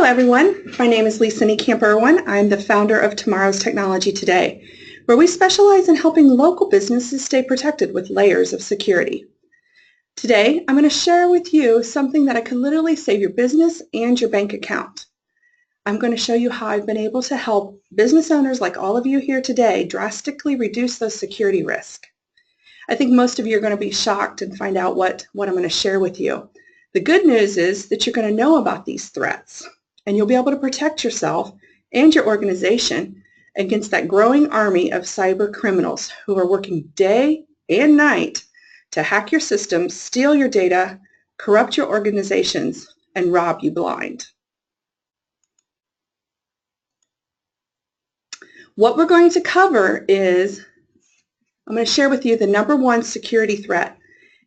everyone. My name is Lisa Niekamp-Irwin. I'm the founder of Tomorrow's Technology Today, where we specialize in helping local businesses stay protected with layers of security. Today, I'm going to share with you something that could literally save your business and your bank account. I'm going to show you how I've been able to help business owners like all of you here today drastically reduce those security risks. I think most of you are going to be shocked and find out what I'm going to share with you. The good news is that you're going to know about these threats, and you'll be able to protect yourself and your organization against that growing army of cyber criminals who are working day and night to hack your systems, steal your data, corrupt your organizations, and rob you blind. What we're going to cover is, I'm going to share with you the #1 security threat,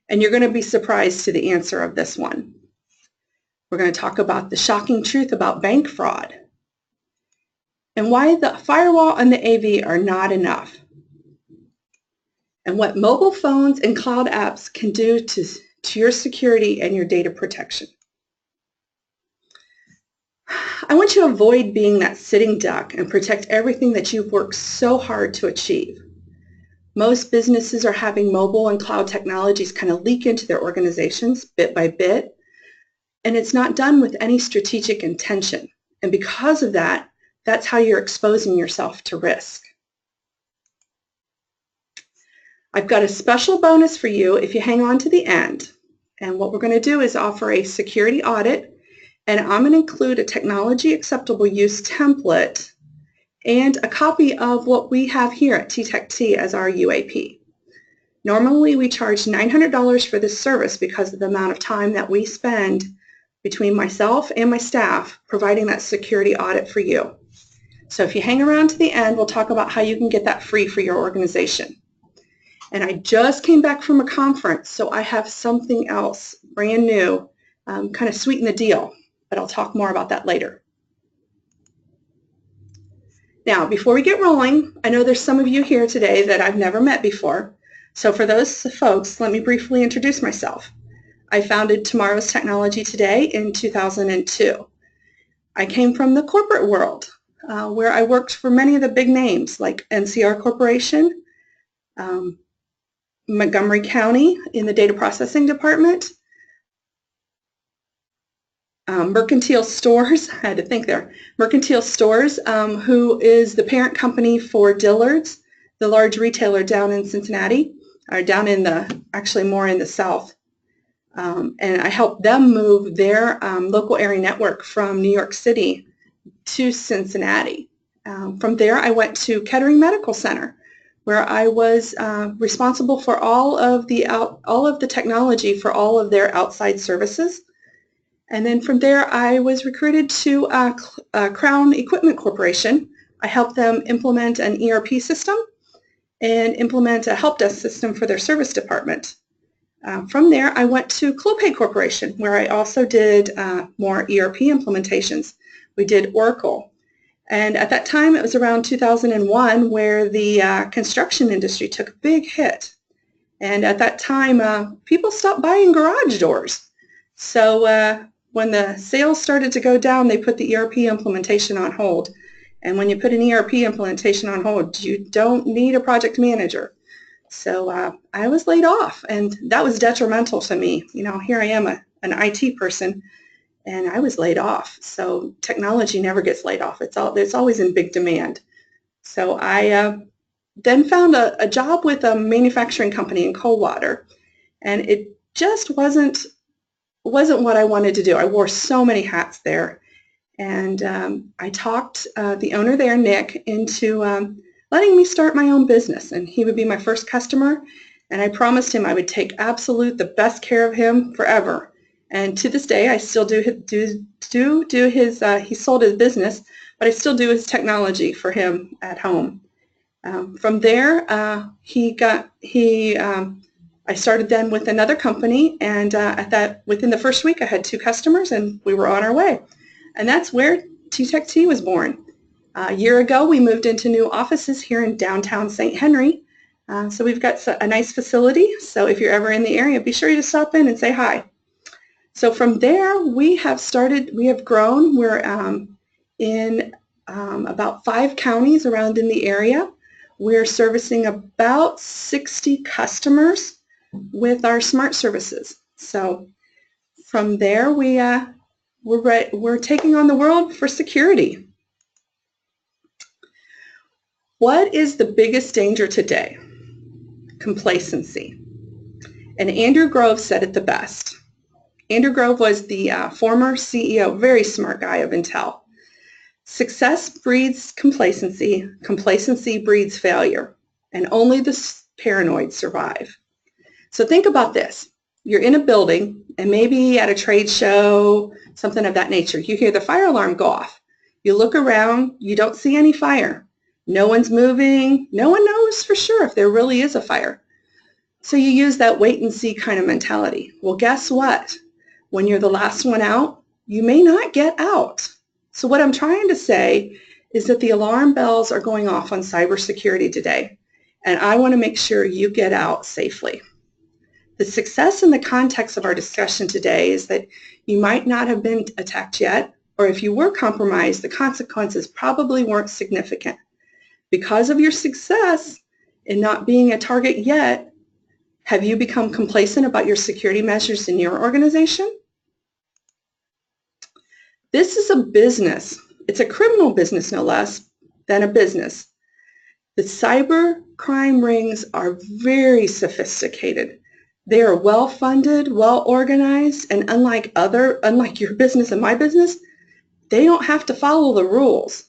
and you're going to be surprised to the answer of this one. We're going to talk about the shocking truth about bank fraud and why the firewall and the AV are not enough, and what mobile phones and cloud apps can do to your security and your data protection. I want you to avoid being that sitting duck and protect everything that you've worked so hard to achieve. Most businesses are having mobile and cloud technologies kind of leak into their organizations bit by bit, and it's not done with any strategic intention. And because of that, that's how you're exposing yourself to risk. I've got a special bonus for you if you hang on to the end. And what we're going to do is offer a security audit, and I'm going to include a technology acceptable use template and a copy of what we have here at TTechT as our UAP. Normally we charge $900 for this service because of the amount of time that we spend between myself and my staff providing that security audit for you. So if you hang around to the end, we'll talk about how you can get that free for your organization. And I just came back from a conference, so I have something else brand new, kind of sweeten the deal, but I'll talk more about that later. Now, before we get rolling, I know there's some of you here today that I've never met before. So for those folks, let me briefly introduce myself. I founded Tomorrow's Technology Today in 2002. I came from the corporate world, where I worked for many of the big names like NCR Corporation, Montgomery County in the data processing department, Mercantile Stores, I had to think there, Mercantile Stores, who is the parent company for Dillard's, the large retailer down in Cincinnati, or down in actually more in the South. And I helped them move their local area network from New York City to Cincinnati. From there, I went to Kettering Medical Center, where I was responsible for all of the technology for all of their outside services. And then from there, I was recruited to Crown Equipment Corporation. I helped them implement an ERP system and implement a help desk system for their service department. From there, I went to Clopay Corporation, where I also did more ERP implementations. We did Oracle. And at that time, it was around 2001, where the construction industry took a big hit. And at that time, people stopped buying garage doors. So when the sales started to go down, they put the ERP implementation on hold. And when you put an ERP implementation on hold, you don't need a project manager. So I was laid off, and that was detrimental to me. You know, here I am, an IT person, and I was laid off. So technology never gets laid off. It's always in big demand. So I then found a job with a manufacturing company in Coldwater, and it just wasn't what I wanted to do. I wore so many hats there, and I talked the owner there, Nick, into letting me start my own business, and he would be my first customer, and I promised him I would take the best care of him forever. And to this day, I still do his, he sold his business, but I still do his technology for him at home. From there, I started then with another company, and within the first week, I had 2 customers, and we were on our way. And that's where TTechT was born. A year ago, we moved into new offices here in downtown St. Henry. So we've got a nice facility. So if you're ever in the area, be sure to stop in and say hi. So from there, we have grown. We're in about 5 counties around in the area. We're servicing about 60 customers with our smart services. So from there, we're taking on the world for security. What is the biggest danger today? Complacency. And Andrew Grove said it the best. Andrew Grove was the former CEO, very smart guy of Intel. Success breeds complacency, complacency breeds failure, and only the paranoid survive. So think about this. You're in a building, and maybe at a trade show, something of that nature, you hear the fire alarm go off. You look around, you don't see any fire. No one's moving. No one knows for sure if there really is a fire. So you use that wait and see kind of mentality. Well, guess what? When you're the last one out, you may not get out. So what I'm trying to say is that the alarm bells are going off on cybersecurity today, and I want to make sure you get out safely. The success in the context of our discussion today is that you might not have been attacked yet, or if you were compromised, the consequences probably weren't significant. Because of your success in not being a target yet, have you become complacent about your security measures in your organization? This is a business. It's a criminal business, no less, than a business. The cyber crime rings are very sophisticated. They are well-funded, well-organized, and unlike your business and my business, they don't have to follow the rules.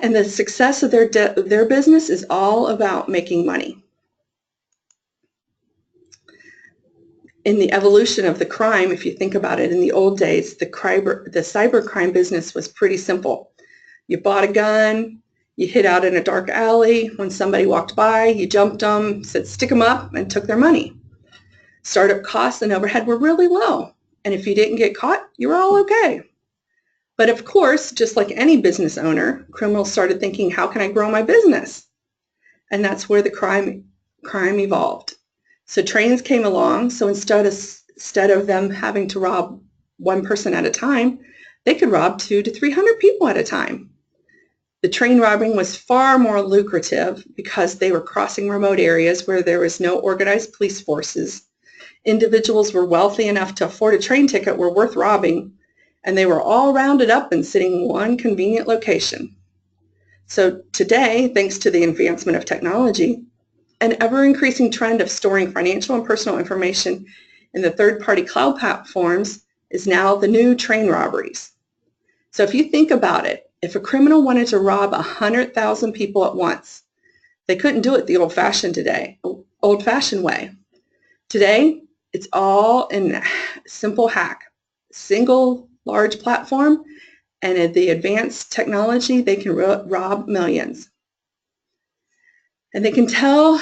And the success of their business is all about making money. In the evolution of the crime, if you think about it, in the old days, the cybercrime business was pretty simple. You bought a gun, you hid out in a dark alley. When somebody walked by, you jumped them, said stick them up, and took their money. Startup costs and overhead were really low, and if you didn't get caught, you were all okay. But of course, just like any business owner, criminals started thinking, how can I grow my business? And that's where the crime evolved. So trains came along, so instead of them having to rob one person at a time, they could rob 200 to 300 people at a time. The train robbing was far more lucrative because they were crossing remote areas where there was no organized police forces. Individuals were wealthy enough to afford a train ticket were worth robbing, and they were all rounded up and sitting in one convenient location. So today, thanks to the advancement of technology, an ever-increasing trend of storing financial and personal information in the third-party cloud platforms is now the new train robberies. So if you think about it, if a criminal wanted to rob 100,000 people at once, they couldn't do it the old-fashioned way. Today, it's all in a simple hack, single large platform, and at the advanced technology, they can rob millions. And they can tell,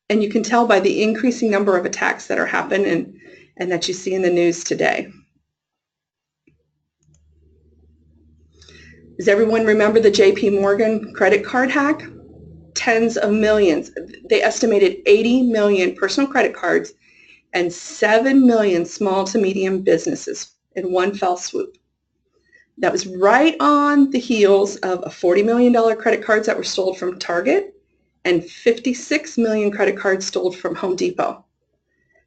and you can tell by the increasing number of attacks that are happening and that you see in the news today. Does everyone remember the JPMorgan credit card hack? Tens of millions. They estimated 80 million personal credit cards and 7 million small to medium businesses in one fell swoop. That was right on the heels of a $40 million credit cards that were stolen from Target and 56 million credit cards stolen from Home Depot.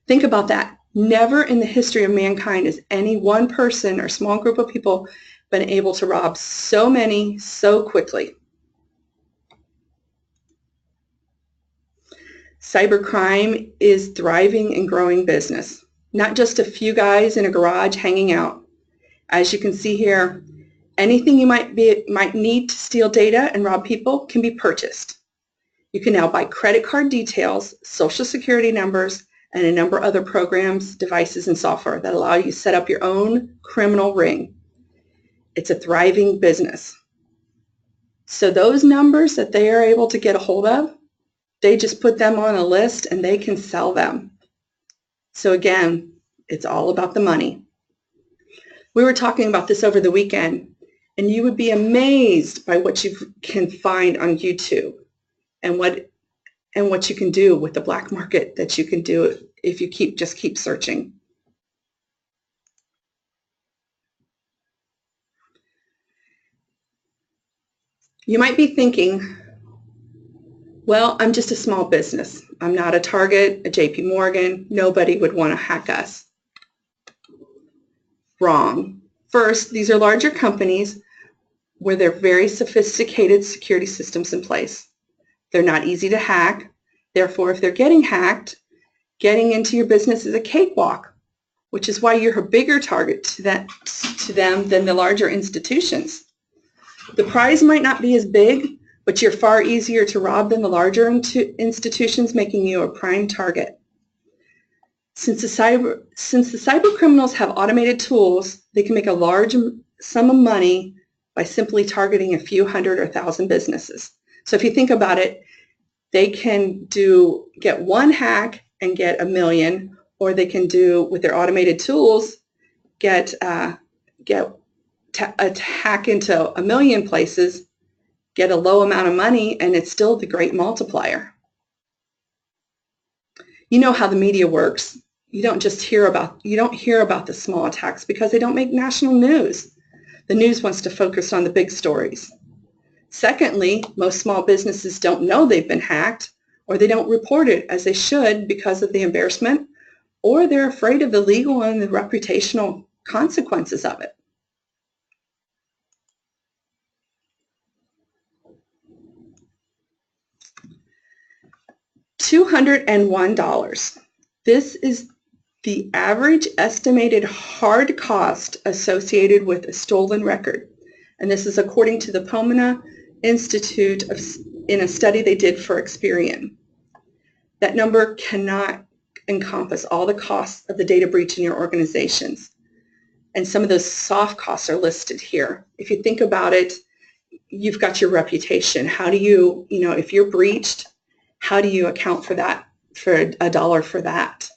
Think about that. Never in the history of mankind has any one person or small group of people been able to rob so many so quickly. Cybercrime is thriving and growing business, not just a few guys in a garage hanging out. As you can see here, anything you might need to steal data and rob people can be purchased. You can now buy credit card details, social security numbers, and a number of other programs, devices, and software that allow you to set up your own criminal ring. It's a thriving business. So those numbers that they are able to get a hold of, they just put them on a list and they can sell them. So again, it's all about the money. We were talking about this over the weekend, and you would be amazed by what you can find on YouTube and what you can do with the black market that you can do if you just keep searching. You might be thinking, well, I'm just a small business. I'm not a Target, a JPMorgan. Nobody would want to hack us. Wrong. First, these are larger companies where there are very sophisticated security systems in place. They're not easy to hack. Therefore, if they're getting hacked, getting into your business is a cakewalk, which is why you're a bigger target to them than the larger institutions. The prize might not be as big, but you're far easier to rob than the larger institutions, making you a prime target. Since the cyber criminals have automated tools, they can make a large sum of money by simply targeting a few hundred or 1,000 businesses. So if you think about it, they can get one hack and get 1 million, or they can do, with their automated tools, get a hack into 1 million places, get a low amount of money, and it's still the great multiplier. You know how the media works. You don't hear about the small attacks because they don't make national news. The news wants to focus on the big stories. Secondly, most small businesses don't know they've been hacked, or they don't report it as they should because of the embarrassment, or they're afraid of the legal and the reputational consequences of it. $201. This is the average estimated hard cost associated with a stolen record. And this is according to the Pomona Institute in a study they did for Experian. That number cannot encompass all the costs of the data breach in your organizations. And some of those soft costs are listed here. If you think about it, you've got your reputation. How do you, if you're breached, how do you account for that, for $1 for that?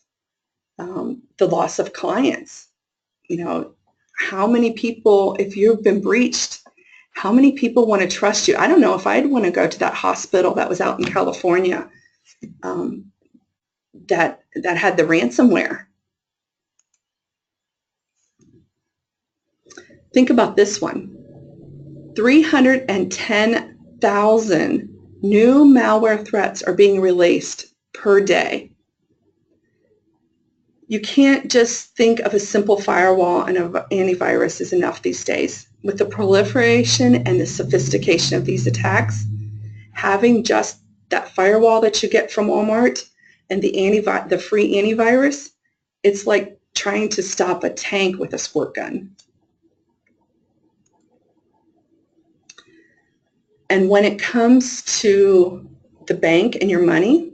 The loss of clients. How many people, if you've been breached, how many people want to trust you? I don't know if I'd want to go to that hospital that was out in California that had the ransomware. Think about this one. 310,000 new malware threats are being released per day. You can't just think of a simple firewall and an antivirus is enough these days. With the proliferation and the sophistication of these attacks, having just that firewall that you get from Walmart and the free antivirus, it's like trying to stop a tank with a squirt gun. And when it comes to the bank and your money,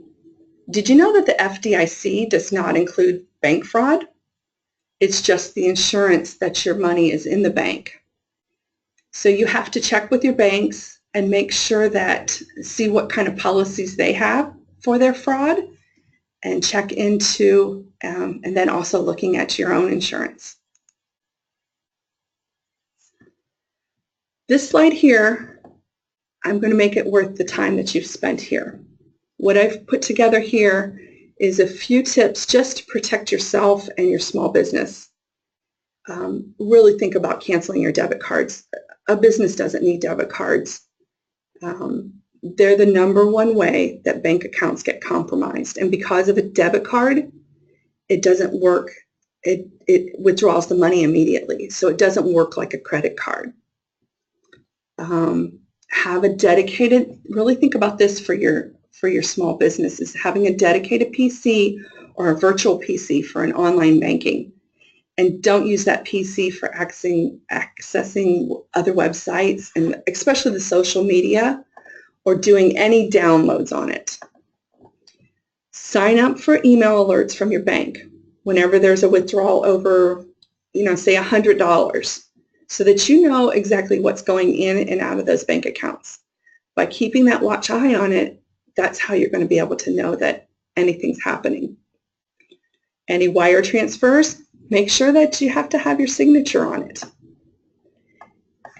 did you know that the FDIC does not include bank fraud? It's just the insurance that your money is in the bank. So you have to check with your banks and make sure see what kind of policies they have for their fraud, and check into, and then also looking at your own insurance. This slide here, I'm going to make it worth the time that you've spent here. What I've put together here is a few tips just to protect yourself and your small business. Really think about canceling your debit cards. A business doesn't need debit cards. They're the #1 way that bank accounts get compromised. And because of a debit card, it doesn't work. It withdraws the money immediately. So it doesn't work like a credit card. Have a dedicated, really think about this for your small businesses, having a dedicated PC or a virtual PC for an online banking. And don't use that PC for accessing other websites, and especially the social media, or doing any downloads on it. Sign up for email alerts from your bank whenever there's a withdrawal over, say $100, so that you know exactly what's going in and out of those bank accounts. By keeping that watch eye on it, that's how you're going to be able to know that anything's happening. Any wire transfers, make sure that you have to have your signature on it.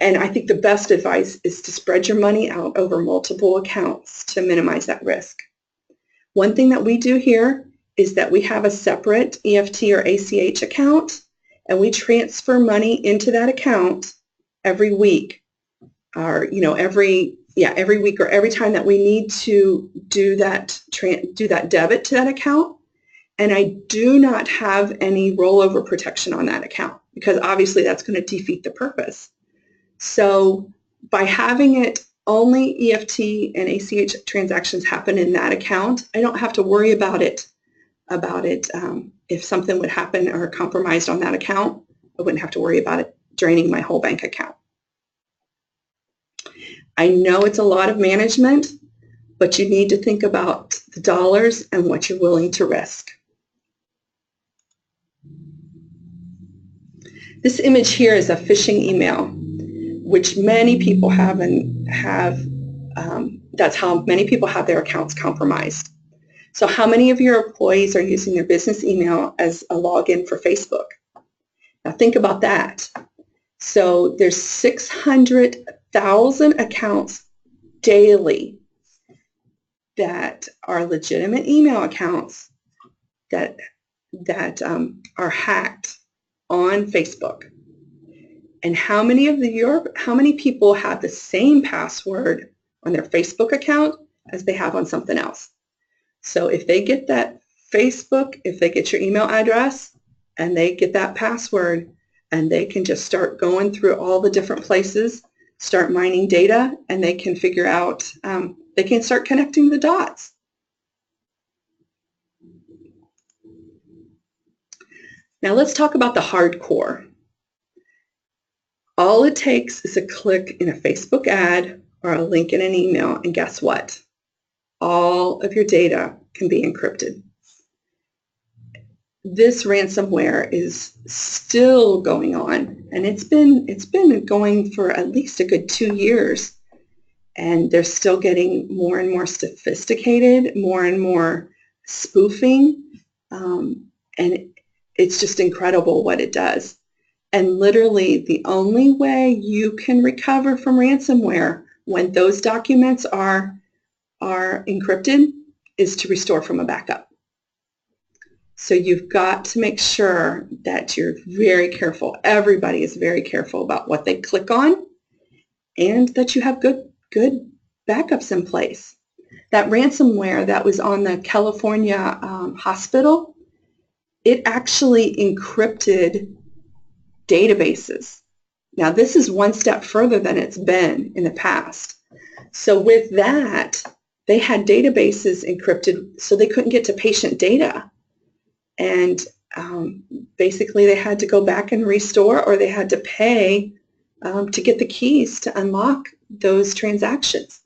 And I think the best advice is to spread your money out over multiple accounts to minimize that risk. One thing that we do here is that we have a separate EFT or ACH account, and we transfer money into that account every week, or every week, or every time that we need to do that debit to that account. And I do not have any rollover protection on that account, because obviously that's going to defeat the purpose. So by having it only EFT and ACH transactions happen in that account, I don't have to worry about it. If something would happen or compromised on that account, I wouldn't have to worry about it draining my whole bank account. I know it's a lot of management, but you need to think about the dollars and what you're willing to risk. This image here is a phishing email, which many people have, that's how many people have their accounts compromised. So how many of your employees are using their business email as a login for Facebook? Now think about that. So there's 600,000 accounts daily that are legitimate email accounts that are hacked on Facebook. And how many people have the same password on their Facebook account as they have on something else? So if they get that Facebook, if they get your email address and they get that password, and they can just start going through all the different places, start mining data, and they can figure out, they can start connecting the dots. Now let's talk about the hardcore. All it takes is a click in a Facebook ad or a link in an email, and guess what? All of your data can be encrypted. This ransomware is still going on, and it's been going for at least a good 2 years, and they're still getting more and more sophisticated, more and more spoofing, and it's just incredible what it does. And literally the only way you can recover from ransomware when those documents are encrypted is to restore from a backup. So you've got to make sure that you're very careful. Everybody is very careful about what they click on, and that you have good backups in place. That ransomware that was on the California hospital, it actually encrypted databases. Now this is one step further than it's been in the past. So with that, they had databases encrypted so they couldn't get to patient data. And basically they had to go back and restore, or they had to pay to get the keys to unlock those transactions.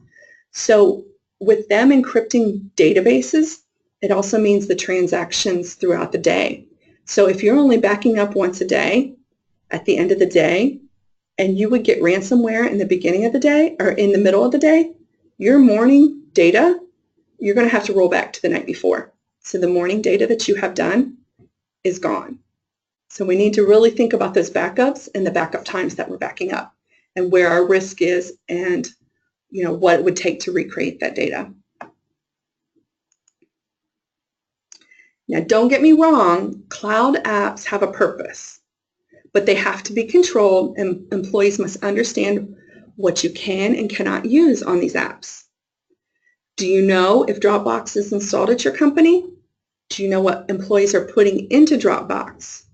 So with them encrypting databases, it also means the transactions throughout the day. So if you're only backing up once a day, at the end of the day, and you would get ransomware in the beginning of the day or in the middle of the day, your morning data, you're going to have to roll back to the night before. So the morning data that you have done is gone. So we need to really think about those backups and the backup times that we're backing up, and where our risk is, and what it would take to recreate that data. Now don't get me wrong, cloud apps have a purpose, but they have to be controlled, and employees must understand what you can and cannot use on these apps. Do you know if Dropbox is installed at your company? Do you know what employees are putting into Dropbox?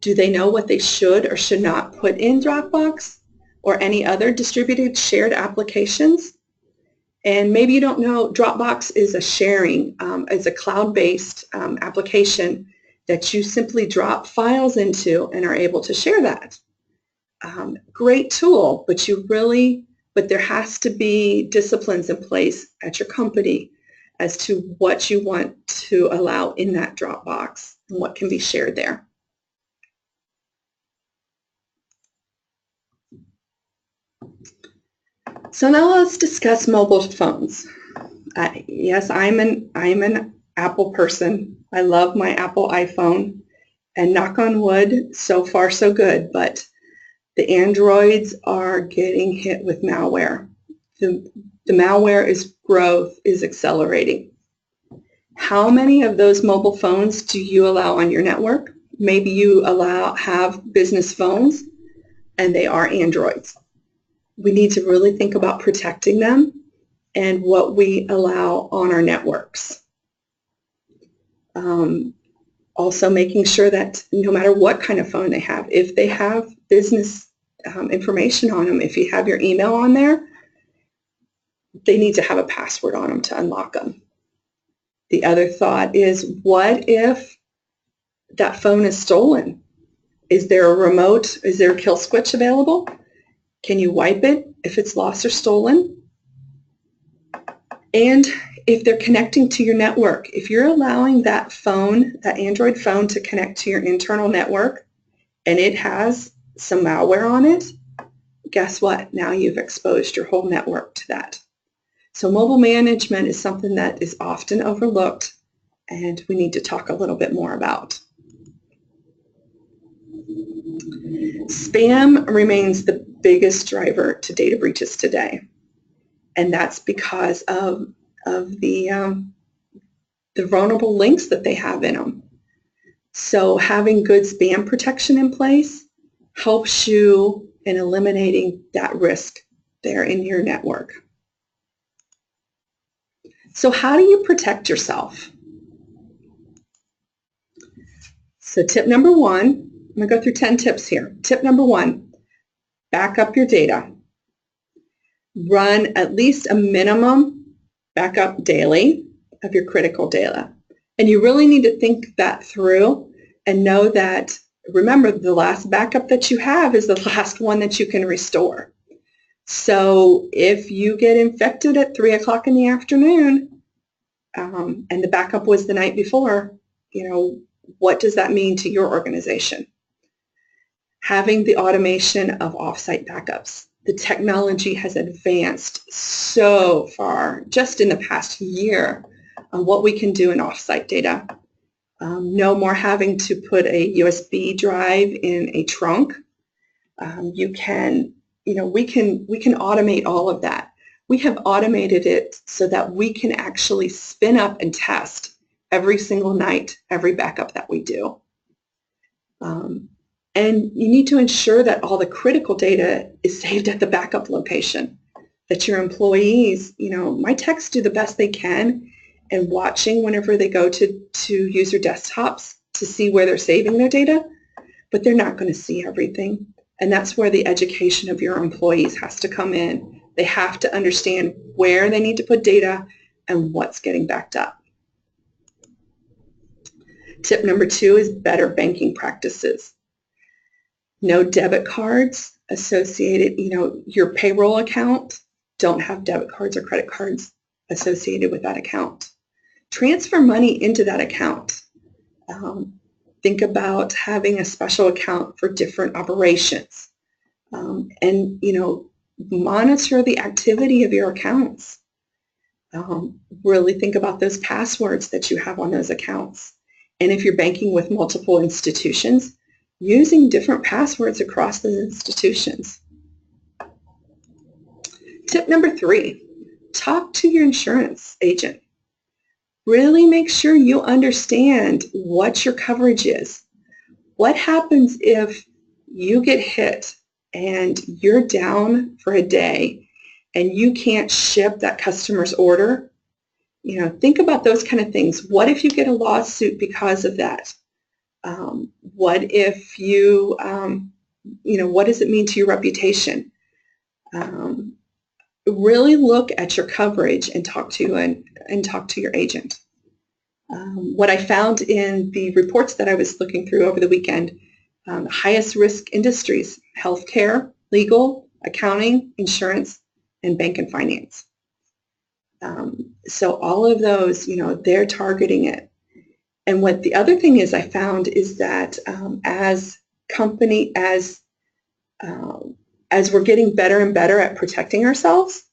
Do they know what they should or should not put in Dropbox or any other distributed shared applications? And maybe you don't know, Dropbox is a sharing, it's a cloud-based application that you simply drop files into and are able to share that. Great tool, but there has to be disciplines in place at your company as to what you want to allow in that Dropbox and what can be shared there. So now let's discuss mobile phones. Yes, I'm an Apple person. I love my Apple iPhone, and knock on wood, so far so good, but the Androids are getting hit with malware. The malware growth is accelerating. How many of those mobile phones do you allow on your network? Maybe you have business phones and they are Androids. We need to really think about protecting them and what we allow on our networks. Also making sure that no matter what kind of phone they have, if they have business information on them, if you have your email on there, they need to have a password on them to unlock them. The other thought is, what if that phone is stolen? Is there a remote, is there a kill switch available? Can you wipe it if it's lost or stolen? And if they're connecting to your network, if you're allowing that phone, that Android phone, to connect to your internal network and it has some malware on it, guess what? Now you've exposed your whole network to that. So mobile management is something that is often overlooked and we need to talk a little bit more about. Spam remains the biggest driver to data breaches today, and that's because of the vulnerable links that they have in them. So having good spam protection in place helps you in eliminating that risk there in your network. So how do you protect yourself? So tip number one, I'm going to go through 10 tips here. Tip number one, back up your data. Run at least a minimum backup daily of your critical data. And you really need to think that through and know that, remember, the last backup that you have is the last one that you can restore. So if you get infected at 3 o'clock in the afternoon and the backup was the night before, what does that mean to your organization? Having the automation of offsite backups. The technology has advanced so far just in the past year on what we can do in offsite data. No more having to put a USB drive in a trunk. We can automate all of that. We have automated it so that we can actually spin up and test every single night, every backup that we do. And you need to ensure that all the critical data is saved at the backup location, that your employees, my techs do the best they can and watching whenever they go to user desktops to see where they're saving their data, but they're not going to see everything. And that's where the education of your employees has to come in. They have to understand where they need to put data and what's getting backed up. Tip number 2 is better banking practices. No debit cards associated, your payroll account, don't have debit cards or credit cards associated with that account. Transfer money into that account. Think about having a special account for different operations. And, monitor the activity of your accounts. Really think about those passwords that you have on those accounts. And if you're banking with multiple institutions, using different passwords across those institutions. Tip number 3, talk to your insurance agent. Really make sure you understand what your coverage is. What happens if you get hit and you're down for a day and you can't ship that customer's order? Think about those kind of things. What if you get a lawsuit because of that? What if you, what does it mean to your reputation? Really look at your coverage and talk to your agent. What I found in the reports that I was looking through over the weekend, highest risk industries: healthcare, legal, accounting, insurance, and bank and finance. So all of those, they're targeting it. And what the other thing is I found is that as we're getting better and better at protecting ourselves,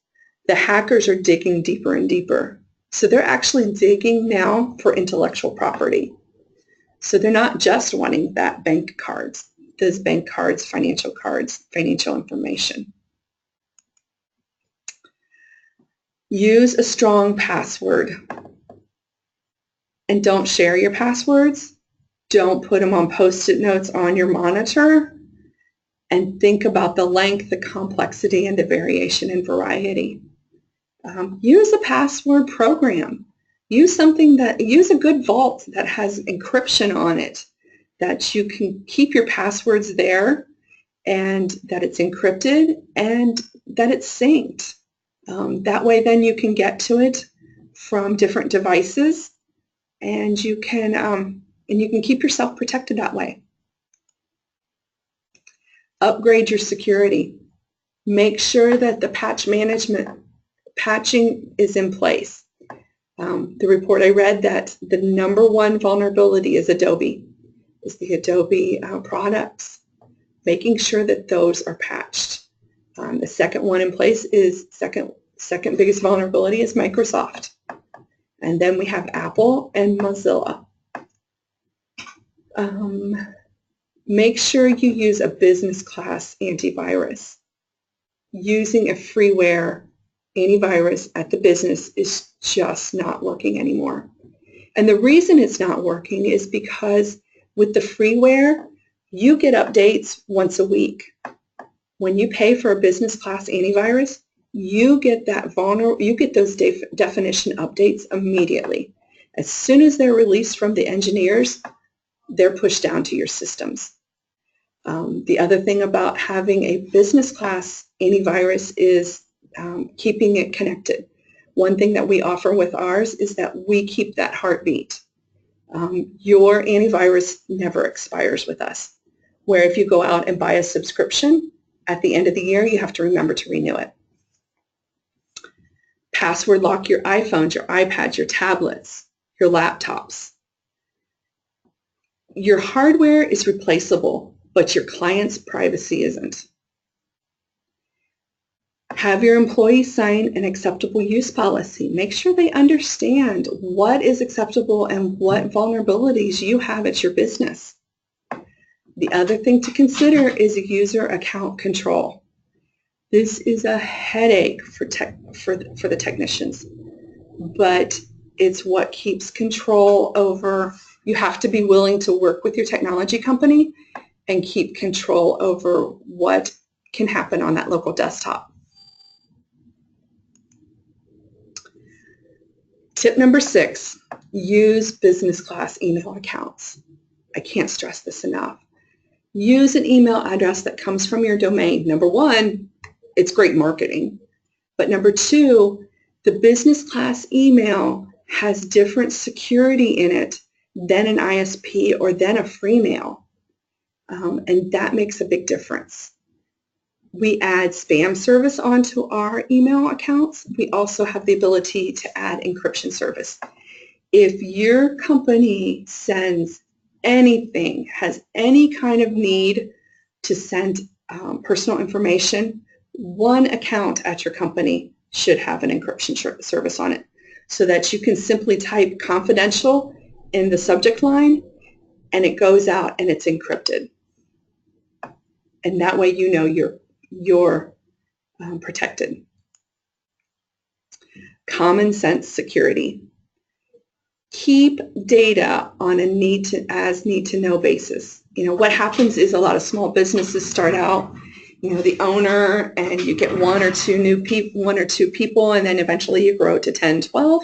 the hackers are digging deeper and deeper. So they're actually digging now for intellectual property. So they're not just wanting that bank cards, those bank cards, financial information. Use a strong password. And don't share your passwords. Don't put them on Post-it notes on your monitor. And think about the length, the complexity, and the variation and variety. Use a password program. Use a good vault that has encryption on it, that you can keep your passwords there, and that it's encrypted, and that it's synced. That way then you can get to it from different devices, and you can keep yourself protected that way. Upgrade your security. Make sure that the patching is in place. The report I read that the #1 vulnerability is the Adobe products. Making sure that those are patched. The second one in place is second biggest vulnerability is Microsoft. And then we have Apple and Mozilla. Make sure you use a business class antivirus. Using a freeware antivirus at the business is just not working anymore. And the reason it's not working is because with the freeware, you get updates once a week. When you pay for a business class antivirus, you get those definition updates immediately. As soon as they're released from the engineers, they're pushed down to your systems. The other thing about having a business class antivirus is keeping it connected. One thing that we offer with ours is that we keep that heartbeat. Your antivirus never expires with us, where if you go out and buy a subscription, at the end of the year, you have to remember to renew it. Password lock your iPhones, your iPads, your tablets, your laptops. Your hardware is replaceable, but your client's privacy isn't. Have your employees sign an acceptable use policy. Make sure they understand what is acceptable and what vulnerabilities you have at your business. The other thing to consider is user account control. This is a headache for the technicians, but it's what keeps control over. You have to be willing to work with your technology company and keep control over what can happen on that local desktop. Tip number 6, use business class email accounts. I can't stress this enough. Use an email address that comes from your domain. Number 1, it's great marketing. But number 2, the business class email has different security in it than an ISP or than a free mail. And that makes a big difference. We add spam service onto our email accounts. We also have the ability to add encryption service. If your company sends anything, has any kind of need to send personal information, one account at your company should have an encryption service on it so that you can simply type confidential in the subject line and it goes out and it's encrypted. And that way you know you're protected. Common sense security. Keep data on a need-to-know basis. What happens is a lot of small businesses start out, the owner, and you get one or two people, and then eventually you grow to 10, 12,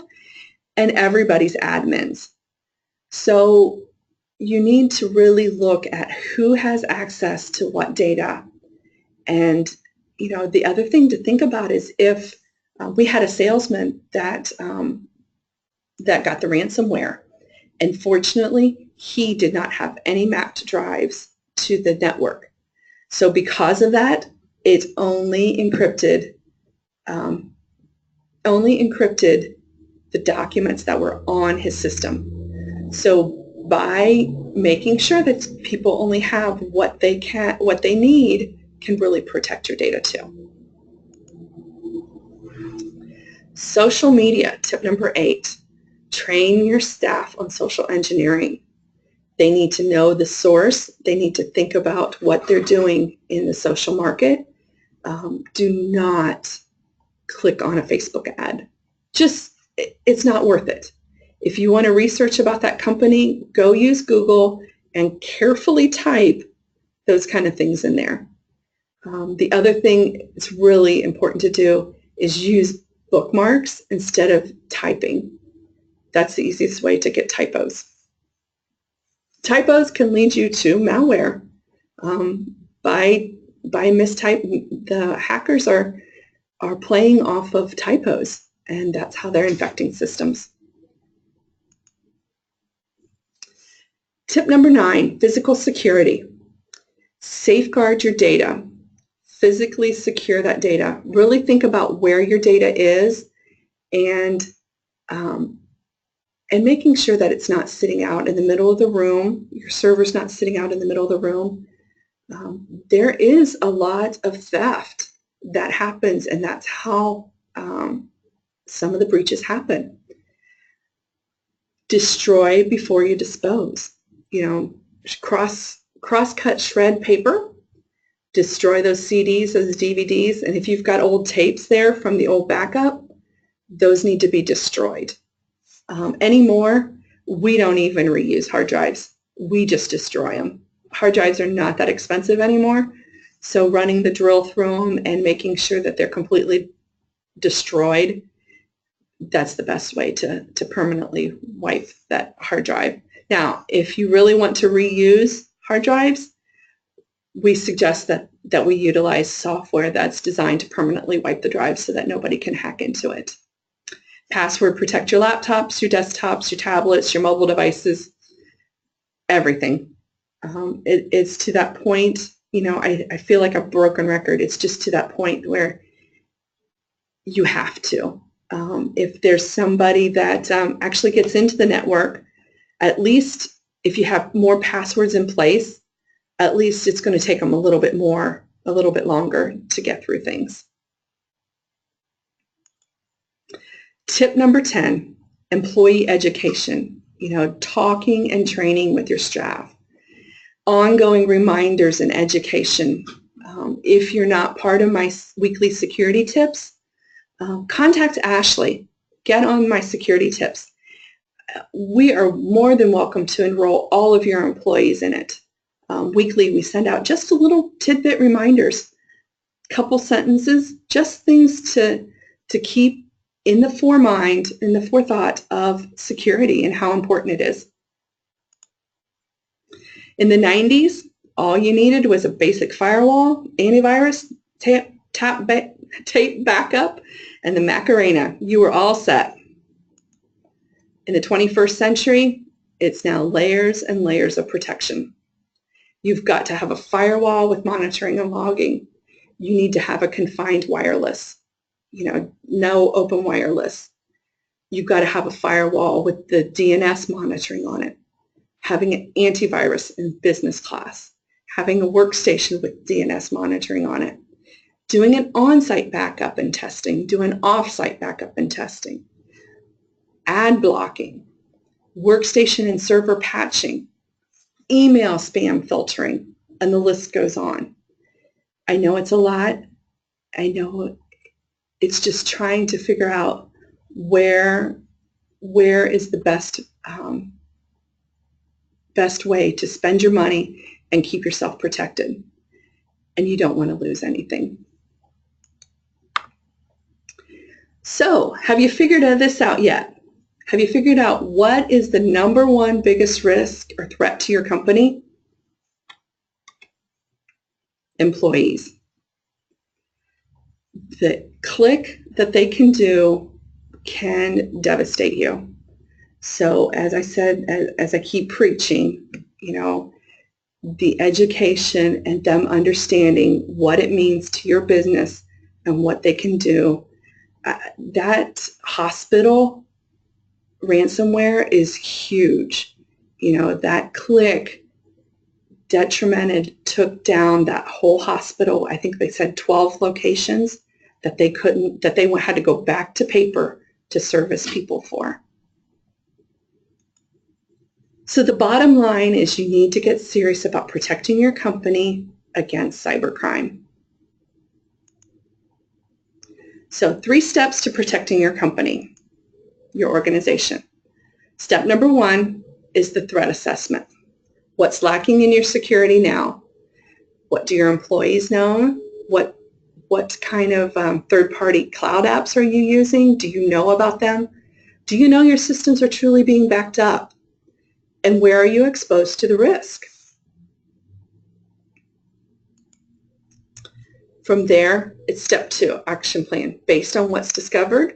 and everybody's admins. So you need to really look at who has access to what data. And, the other thing to think about is if we had a salesman that got the ransomware. And fortunately, he did not have any mapped drives to the network. So because of that, it only encrypted the documents that were on his system. So by making sure that people only have what they need can really protect your data too. Social media, tip number 8. Train your staff on social engineering. They need to know the source. They need to think about what they're doing in the social market. Do not click on a Facebook ad. It's not worth it. If you want to research about that company, go use Google and carefully type those kind of things in there. The other thing that's really important to do is use bookmarks instead of typing. That's the easiest way to get typos. Typos can lead you to malware. By mistype, the hackers are playing off of typos, and that's how they're infecting systems. Tip number 9, physical security. Safeguard your data. Physically secure that data. Really think about where your data is and making sure that it's not sitting out in the middle of the room. Your server's not sitting out in the middle of the room. There is a lot of theft that happens, and that's how some of the breaches happen. Destroy before you dispose. You know, cross-cut shred paper. Destroy those CDs, those DVDs, and if you've got old tapes there from the old backup, those need to be destroyed. Anymore, we don't even reuse hard drives. We just destroy them. Hard drives are not that expensive anymore, so running the drill through them and making sure that they're completely destroyed, that's the best way to permanently wipe that hard drive. Now, if you really want to reuse hard drives, we suggest that we utilize software that's designed to permanently wipe the drive so that nobody can hack into it. Password protect your laptops, your desktops, your tablets, your mobile devices, everything. It's to that point, you know, I feel like a broken record. It's just to that point where you have to. If there's somebody that actually gets into the network, at least if you have more passwords in place, at least it's going to take them a little bit longer to get through things. Tip number 10, employee education. You know, talking and training with your staff. Ongoing reminders and education. If you're not part of my weekly security tips, contact Ashley. Get on my security tips. We are more than welcome to enroll all of your employees in it. Weekly, we send out just a little tidbit reminders, couple sentences, just things to keep in the forethought of security and how important it is. In the 90s, all you needed was a basic firewall, antivirus, tape backup, and the Macarena. You were all set. In the 21st century, it's now layers and layers of protection. You've got to have a firewall with monitoring and logging. You need to have a confined wireless, you know, no open wireless. You've got to have a firewall with the DNS monitoring on it, having an antivirus in business class, having a workstation with DNS monitoring on it, doing an on-site backup and testing, doing off-site backup and testing, ad blocking, workstation and server patching, email spam filtering, and the list goes on. I know it's a lot. I know it's just trying to figure out where is the best way to spend your money and keep yourself protected. And you don't want to lose anything. So, have you figured this out yet? Have you figured out what is the #1 biggest risk or threat to your company? Employees. The click that they can do can devastate you. So as I said, as I keep preaching, you know, the education and them understanding what it means to your business and what they can do. That hospital ransomware is huge. You know, that click detrimented, took down that whole hospital. I think they said 12 locations that they had to go back to paper to service people for. So the bottom line is you need to get serious about protecting your company against cybercrime. So 3 steps to protecting your company, your organization. Step number 1 is the threat assessment. What's lacking in your security now? What do your employees know? What kind of third-party cloud apps are you using? Do you know about them? Do you know your systems are truly being backed up? And where are you exposed to the risk? From there, it's step 2, action plan. Based on what's discovered,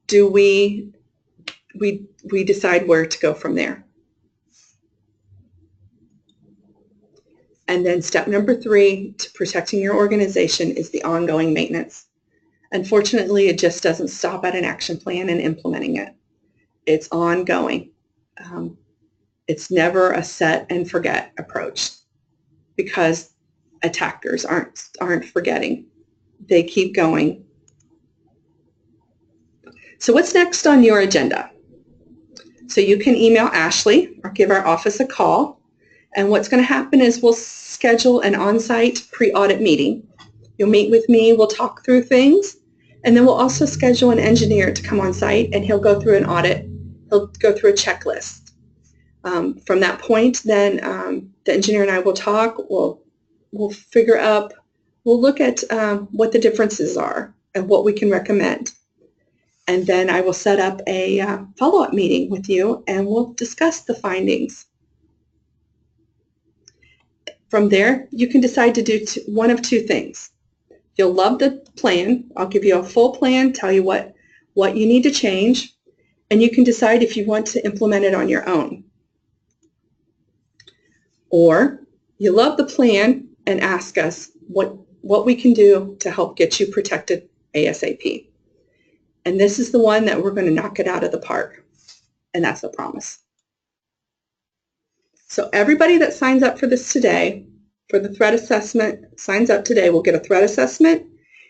do we decide where to go from there. And then step number 3 to protecting your organization is the ongoing maintenance. Unfortunately, it just doesn't stop at an action plan and implementing it. It's ongoing. It's never a set and forget approach because attackers aren't forgetting. They keep going. So what's next on your agenda? So you can email Ashley or give our office a call. And what's going to happen is we'll schedule an on-site pre-audit meeting. You'll meet with me, we'll talk through things, and then we'll also schedule an engineer to come on site and he'll go through an audit. He'll go through a checklist. From that point, then the engineer and I will talk. We'll figure up, we'll look at what the differences are and what we can recommend. And then I will set up a follow-up meeting with you and we'll discuss the findings. From there, you can decide to do one of 2 things. You'll love the plan. I'll give you a full plan, tell you what you need to change, and you can decide if you want to implement it on your own. Or you love the plan and ask us what we can do to help get you protected ASAP. And this is the one that we're going to knock it out of the park, and that's a promise. So everybody that signs up for this today, for the threat assessment, signs up today, will get a threat assessment.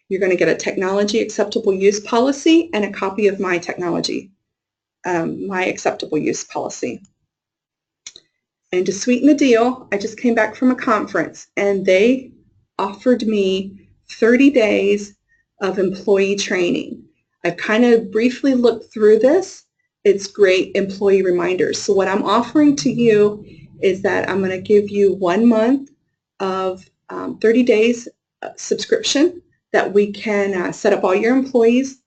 You're going to get a technology acceptable use policy and a copy of my my acceptable use policy. And to sweeten the deal, I just came back from a conference and they offered me 30 days of employee training. I've kind of briefly looked through this. It's great employee reminders. So what I'm offering to you is that I'm going to give you 1 month of 30 days subscription that we can set up all your employees,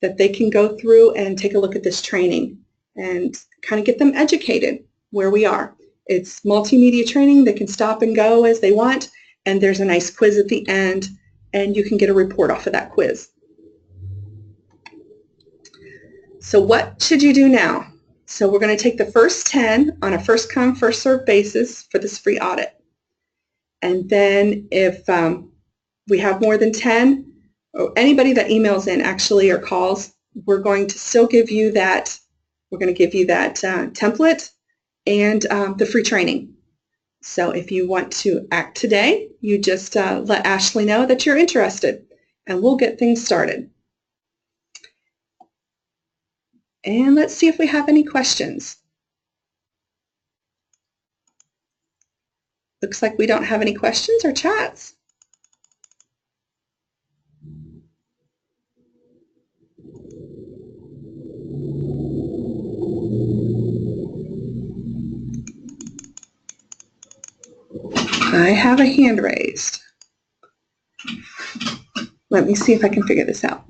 that they can go through and take a look at this training and kind of get them educated where we are. It's multimedia training. They can stop and go as they want, and there's a nice quiz at the end, and you can get a report off of that quiz. So what should you do now? So we're going to take the first 10 on a first come, first served basis for this free audit. And then if we have more than 10, or anybody that emails in actually or calls, we're going to still give you that, template and the free training. So if you want to act today, you just let Ashley know that you're interested and we'll get things started. And let's see if we have any questions. Looks like we don't have any questions or chats. I have a hand raised. Let me see if I can figure this out.